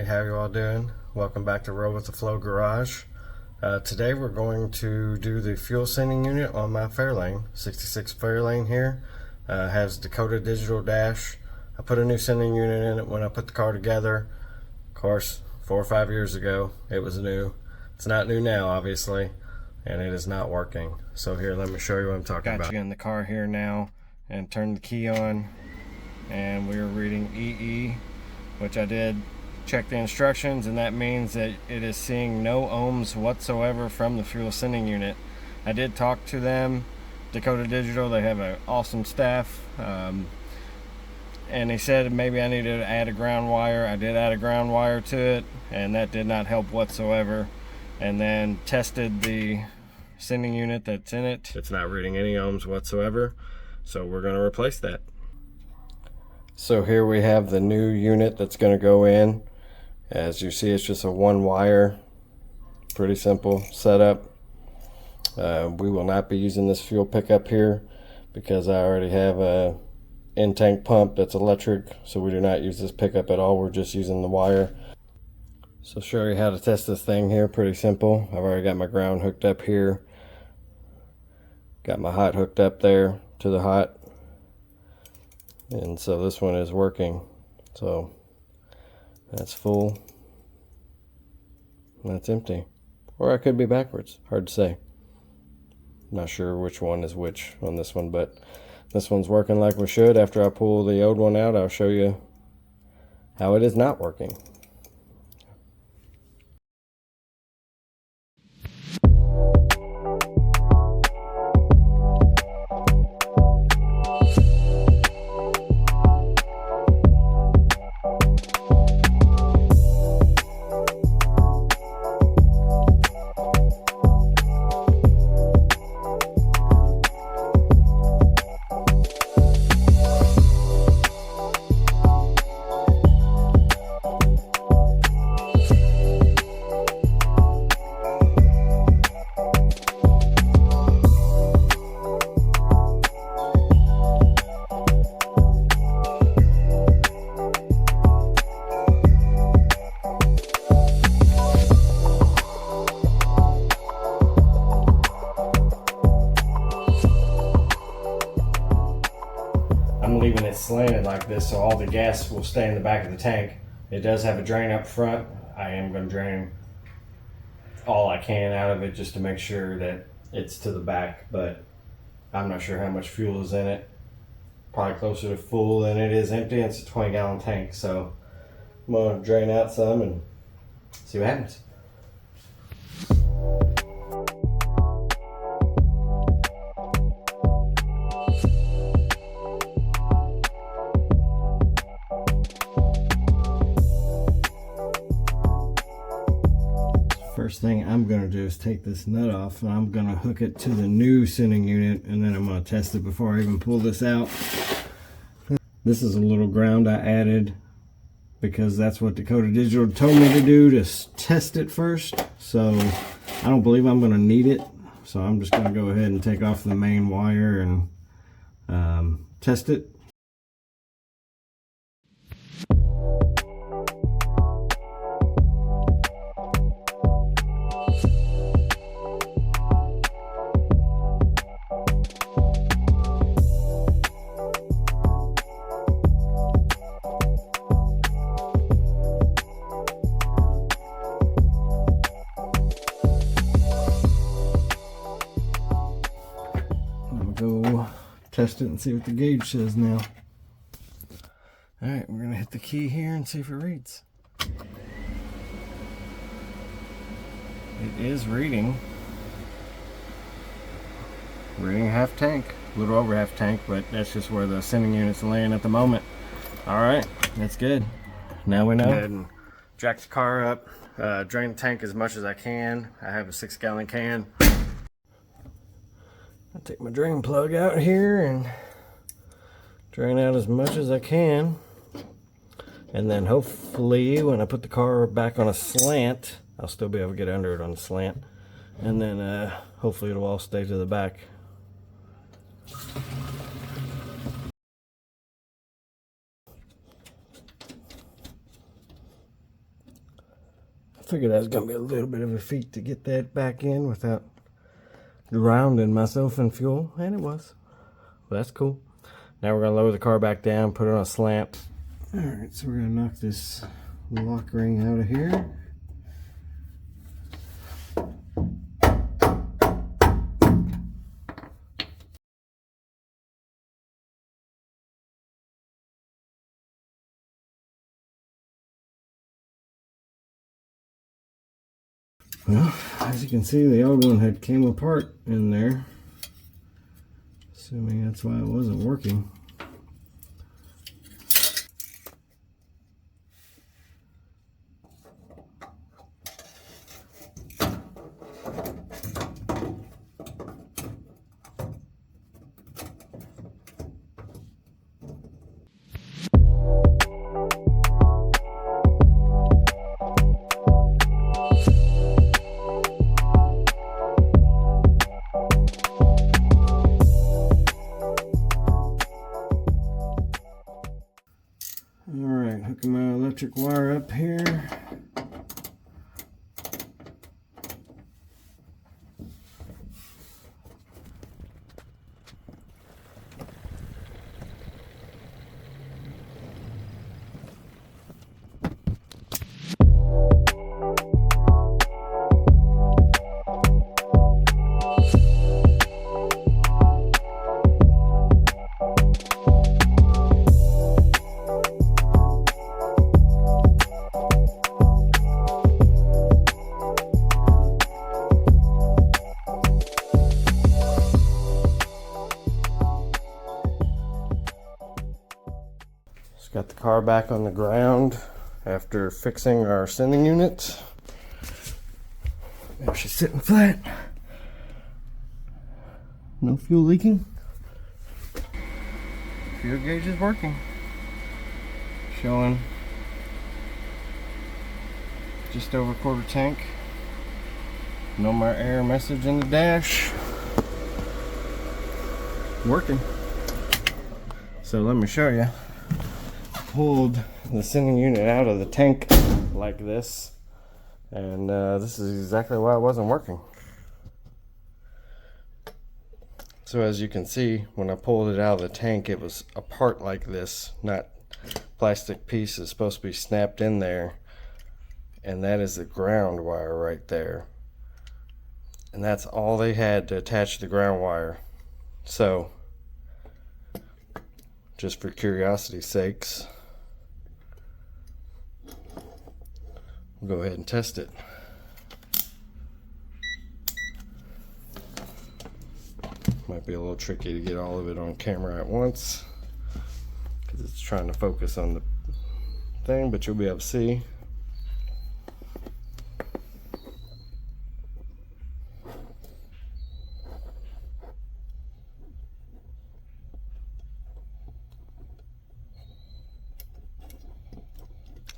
how you all doing? Welcome back to Roll with the Flow Garage. Today we're going to do the fuel sending unit on my Fairlane, 66 Fairlane here. Has Dakota Digital dash. I put a new sending unit in it when I put the car together. Of course, 4 or 5 years ago it was new. It's not new now, obviously, and it is not working. So here, let me show you what I'm talking about. Got you in the car here now, and turn the key on, and we're reading EE, which I did check the instructions, and that means that it is seeing no ohms whatsoever from the fuel sending unit. I did talk to them, Dakota Digital. They have an awesome staff, and they said maybe I needed to add a ground wire. I did add a ground wire to it, and that did not help whatsoever. And then tested the sending unit that's in it. It's not reading any ohms whatsoever, so we're going to replace that. So here we have the new unit that's going to go in. As you see, it's just a one wire, pretty simple setup. We will not be using this fuel pickup here because I already have a in-tank pump that's electric, so we do not use this pickup at all. We're just using the wire. So show you how to test this thing here, pretty simple. I've already got my ground hooked up here. Got my hot hooked up there to the hot. And so this one is working. So that's full, that's empty. Or I could be backwards, hard to say. Not sure which one is which on this one, but this one's working like we should. After I pull the old one out, I'll show you how it is not working. I'm leaving it slanted like this so all the gas will stay in the back of the tank. It does have a drain up front. I am going to drain all I can out of it just to make sure that it's to the back, but I'm not sure how much fuel is in it. Probably closer to full than it is empty. It's a 20-gallon tank, so I'm going to drain out some and see what happens. First thing I'm going to do is take this nut off, and I'm going to hook it to the new sending unit, and then I'm going to test it before I even pull this out. This is a little ground I added because that's what Dakota Digital told me to do, to test it first. So I don't believe I'm going to need it, so I'm just going to go ahead and take off the main wire and test it. Go test it and see what the gauge says now. Alright, we're going to hit the key here and see if it reads. It is reading half tank, a little over half tank, but that's just where the sending unit's laying at the moment. Alright, that's good. Now we know. Go ahead and jack the car up, drain the tank as much as I can. I have a 6-gallon can. I'll take my drain plug out here and drain out as much as I can, and then hopefully when I put the car back on a slant, I'll still be able to get under it on the slant, and then hopefully it'll all stay to the back. figured that was gonna be a little bit of a feat to get that back in without drowning myself in fuel, and it was. Well, that's cool. Now we're gonna lower the car back down, put it on a slant. All right, so we're gonna knock this lock ring out of here. Well, as you can see, the old one had came apart in there. Assuming that's why it wasn't working. Alright, hooking my electric wire up here. Got the car back on the ground after fixing our sending unit. Now she's sitting flat. No fuel leaking. Fuel gauge is working. Showing just over quarter tank. No more error message in the dash. Working. So let me show you. Pulled the sending unit out of the tank like this, and this is exactly why it wasn't working. So as you can see, when I pulled it out of the tank, it was apart like this, not plastic piece is supposed to be snapped in there, and that is the ground wire right there, and that's all they had to attach the ground wire. So just for curiosity's sakes, we'll go ahead and test it. Might be a little tricky to get all of it on camera at once because it's trying to focus on the thing, but you'll be able to see.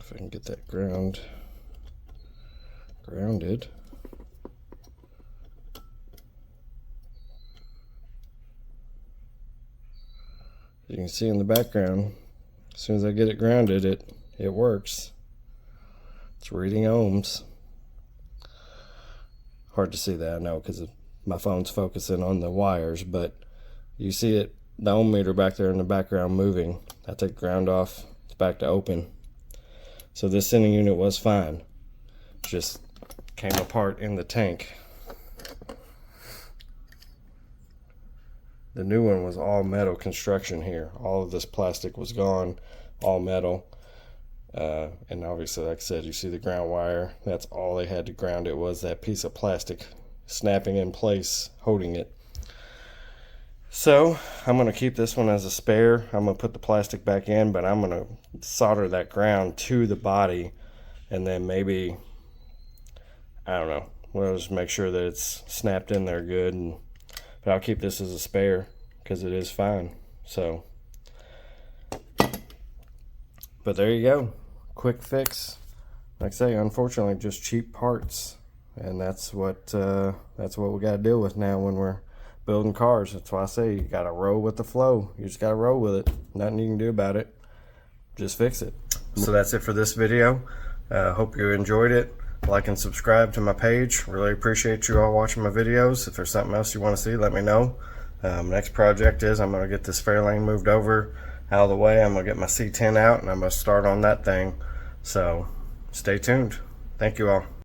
If I can get that grounded. You can see in the background, as soon as I get it grounded, it works. It's reading ohms. Hard to see that, I know, because my phone's focusing on the wires, but you see it, the ohm meter back there in the background moving. I take the ground off, it's back to open. So this sending unit was fine. Just came apart in the tank. The new one was all metal construction here. All of this plastic was gone, all metal. And obviously, like I said, you see the ground wire. That's all they had to ground it, was that piece of plastic snapping in place, holding it. So I'm going to keep this one as a spare. I'm going to put the plastic back in, but I'm going to solder that ground to the body, and then maybe, I don't know, we'll just make sure that it's snapped in there good. But I'll keep this as a spare because it is fine. So, but there you go, quick fix. Like I say, unfortunately, just cheap parts, and that's what we got to deal with now when we're building cars. That's why I say you got to roll with the flow. You just got to roll with it. Nothing you can do about it. Just fix it. So that's it for this video. Hope you enjoyed it. like and subscribe to my page. Really appreciate you all watching my videos. If there's something else you want to see, let me know. Next project is I'm going to get this Fairlane moved over out of the way. I'm going to get my C10 out and I'm going to start on that thing. So stay tuned. Thank you all.